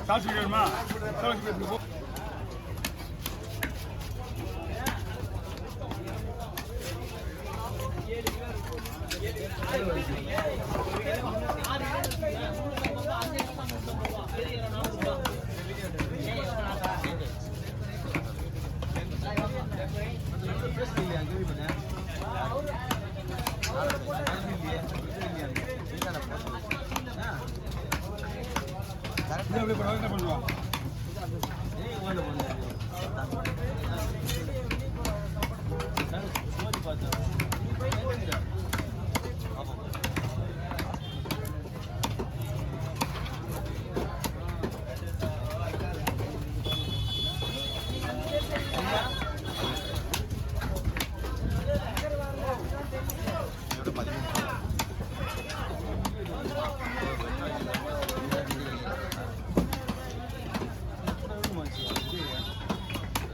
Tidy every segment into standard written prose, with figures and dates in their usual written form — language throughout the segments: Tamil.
சாட்சி வேணுமா? என்ன பண்ணுவான்?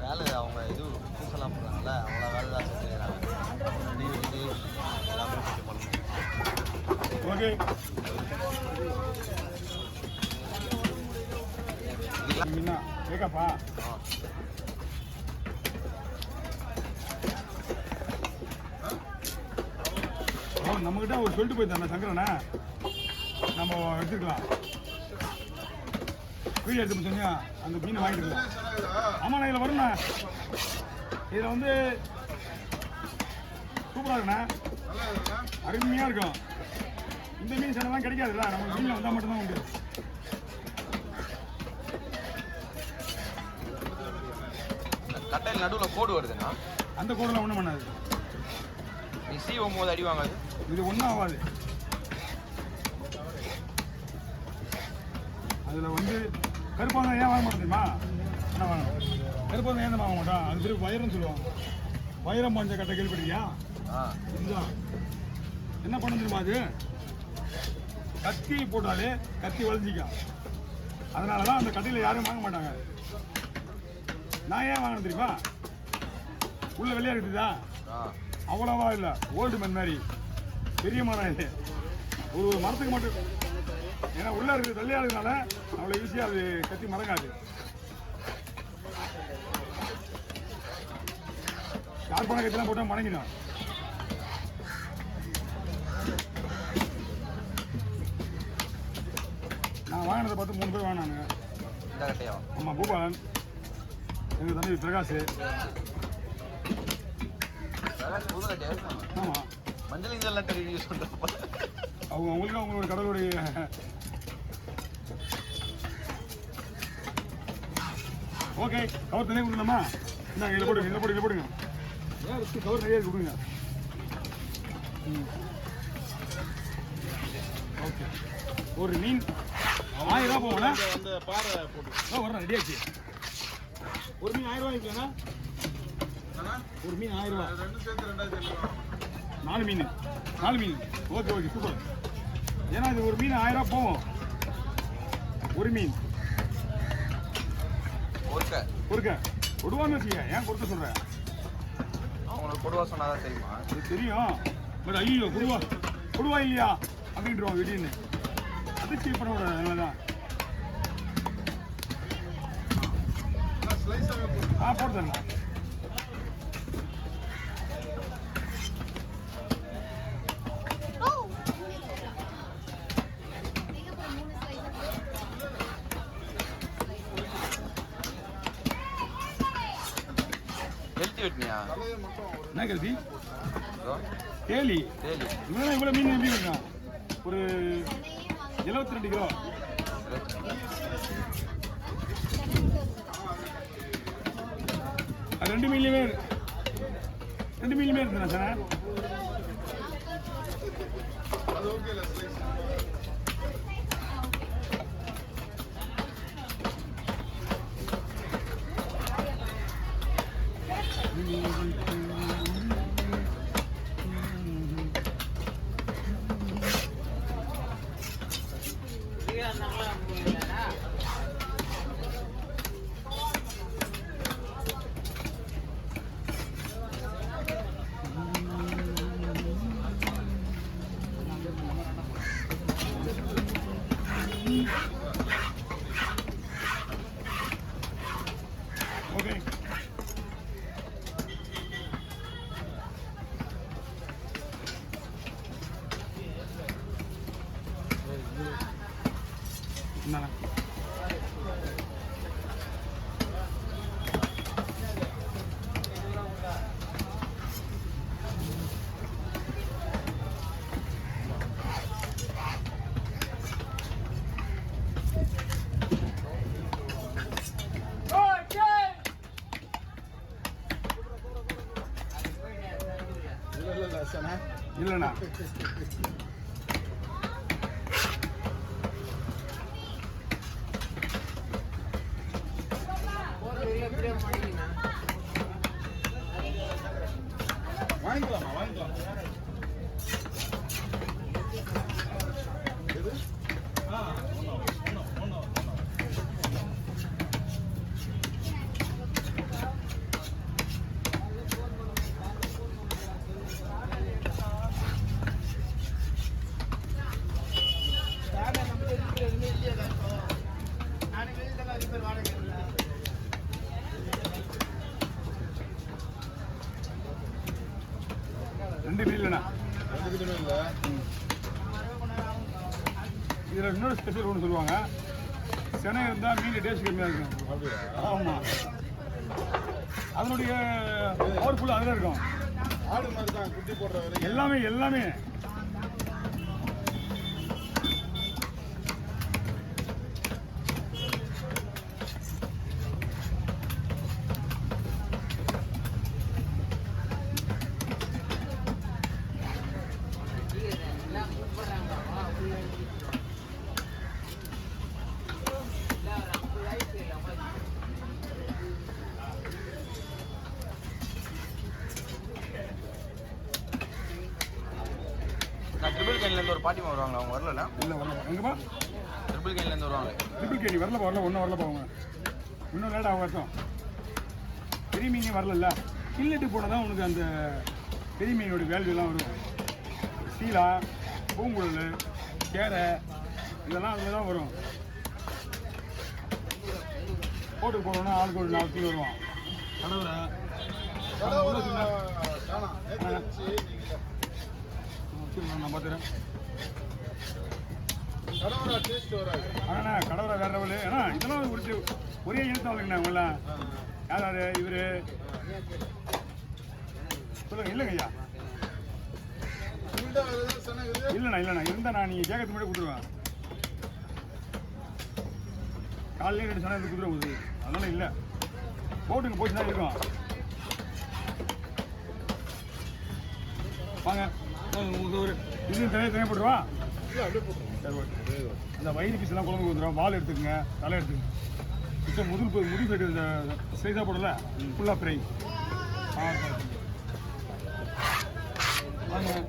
வேலை அவங்க இது பூசெல்லாம் போடுறாங்கல்ல, அவங்கள வேலை தான் செய்கிறாங்க. ஓகே மீனா கேட்கப்பா. நம்மகிட்ட ஒரு சொல்லிட்டு போயிருந்தாங்க சங்கரனை, நம்ம எடுத்துக்கலாம். வீடியோ எடுத்து சொன்னியா அந்த மீனை வாங்கிட்டுருக்கலாம். ஆமாண்ணா இதில் வரும்ண்ணா, இதில் வந்து சூப்பராக இருக்குண்ணா, அருமையாக இருக்கும். இந்த மீன் சிலதான் கிடைக்காதுல்ல, நம்ம மீனில் வந்தால் மட்டும்தான் உண்டு. கட்டையில் நடுவில் கோடு வருதுண்ணா, அந்த கோடெல்லாம் ஒன்றும் பண்ணாது. நீ சீவும் போது அடி வாங்காது, இது ஒன்றும் ஆகாது. அதில் வந்து கருப்பாந்தான் ஏன் வாங்க மாட்டோம் தெரியுமா? என்ன வாங்கணும், கருப்பாந்தான் ஏன் வாங்க மாட்டோம், அது பேர் வைரம்னு சொல்லுவாங்க. வைரம் பாஞ்ச கட்டை கேள்விப்பட்டிருக்கியா? இதுதான் என்ன பண்ண தெரியுமா, அது கத்தி போட்டாலே கத்தி வளைஞ்சிக்கும். அதனால தான் அந்த கட்டையில் யாரும் வாங்க மாட்டாங்க. நான் ஏன் வாங்கணும் தெரியுமா? உள்ள வெளியே இருக்குதா, அவ்வளவா இல்லை, ஓல்டு மேன் மாதிரி பெரிய மரம். இது ஒரு மரத்துக்கு மட்டும், ஏன்னா உள்ள இருக்குது வெள்ளையா இருக்கிறதுனால அவ்வளோ ஈஸியாக அது கத்தி மறங்காது. ஷார்ப்பான கத்திலாம் போட்டால் மடங்கிடும். நான் வாங்கினதை பார்த்து 3 பேர் வாங்கினானுங்க. ஆமாம், பூபாலன், எங்கள் தம்பி பிரகாஷ். ஆமாம், மஞ்சள் இதெல்லாம் யூஸ் பண்ணுறப்ப அவங்களுக்கு அவங்களோட கடவுளுடைய ஓகே. கவர் தனியாக கொடுக்கலாமா? இந்தாங்க, இதில் போடுங்க, இதில் போடுங்க, இதில் போடுங்க. ஏன் ரிஸ்க்கு, கவர் நிறைய கொடுங்க. ஓகே, ஒரு மீன் 1000 ரூபா போகல. அந்த பாறை போட்டு வரேன், ரெடியாச்சு. ஒரு மீன் 1000 ரூபாய் இருக்குல்லண்ணா, ஒரு மீன் 1000 ரூபா, 4 மீன். Okay okay, super. ஏன்னா இது ஒரு மீன் 1000 ரூபா போகும். ஒரு மீன் பொறுக்க கொடுவான்னு வச்சுக்க. ஏன் கொடுக்க சொல்கிறேன்? அவங்களுக்கு கொடுவா சொன்னாதான் தெரியுமா? அது தெரியும், பட் ஐயோ கொடுவா இல்லையா அப்படின்ட்டுருவோம் திடீர்னு. அது சீப் பண்ண விட நல்லதான். போட்டு தரலாம். என்ன கல்வி கேலி இவ்வளோ மீன் எப்படி இருக்கான்? ஒரு 72 கிலோ. அது 2 மீன்லையுமே இருக்குண்ணா சார். இல்லைண்ணா வாங்கிக்கலாமா வாங்கிக்கலாம். ரெண்டு மீன் இல்லைண்ணா இதில் இன்னொரு ஸ்பெஷல் ஒன்று சொல்லுவாங்க, செனை இருந்தால் மீன் டேஸ்ட் கம்மியாக இருக்கும். ஆமாம், அதனுடைய பவர்ஃபுல்லாக அதில் இருக்கும். ஆடு மாதிரி தான் குட்டி போடுற எல்லாமே எல்லாமே. ட்ரிபிள் கேன்லேருந்து ஒரு பாட்டிமா வருவாங்களா? அவங்க வரல? இல்லை வரல. எங்கப்பா? ட்ரிபிள் கேன்லேருந்து வருவாங்க. ட்ரிபிள் கேணி வரலப்பா, வரல, ஒன்றும் வரலப்பா. அவங்க இன்னும் லேட் ஆகும் வரட்டும். பெரிய மீன் வரல, கில்லட்டு போனால் தான் உனக்கு அந்த பெரிய மீனோட வேல்யூலாம் வரும். சீலா, பூங்குழல், கேரை இதெல்லாம் அதில் தான் வரும். போட்டுக்கு போனோன்னா ஆளுக்கு ஒரு 4 கிலோ வருவான். நான் பார்த்துறேன். ஆனா கடவுரை வேற லெவலு. ஏன்னா இதெல்லாம் ஒரே இனத்தாளுங்கண்ணா உங்களா. யார் இவரு சொல்லுங்க. இல்லைங்க ஐயா, இல்லைண்ணா இல்லைண்ணா இருந்தா நான் நீங்கள் கேட்கறது முன்னாடி கொடுத்துருவேன். காலையிலே 2 சனை கொடுத்துருவேன் உங்களுக்கு. அதனால இல்லை, போட்டுங்க போச்சுன்னா இருக்கும். வாங்க உங்களுக்கு ஒரு இது தனியாக போட்டுருவா. அந்த வயிறு பீஸ் எல்லாம் குழம்பு வந்துடும். வால் எடுத்துக்கங்க, தலை எடுத்துக்கங்க. இப்போ முதுகு சைடு இந்த சைஸாக போடல, ஃபுல்லாக ஃப்ரை. வாங்க.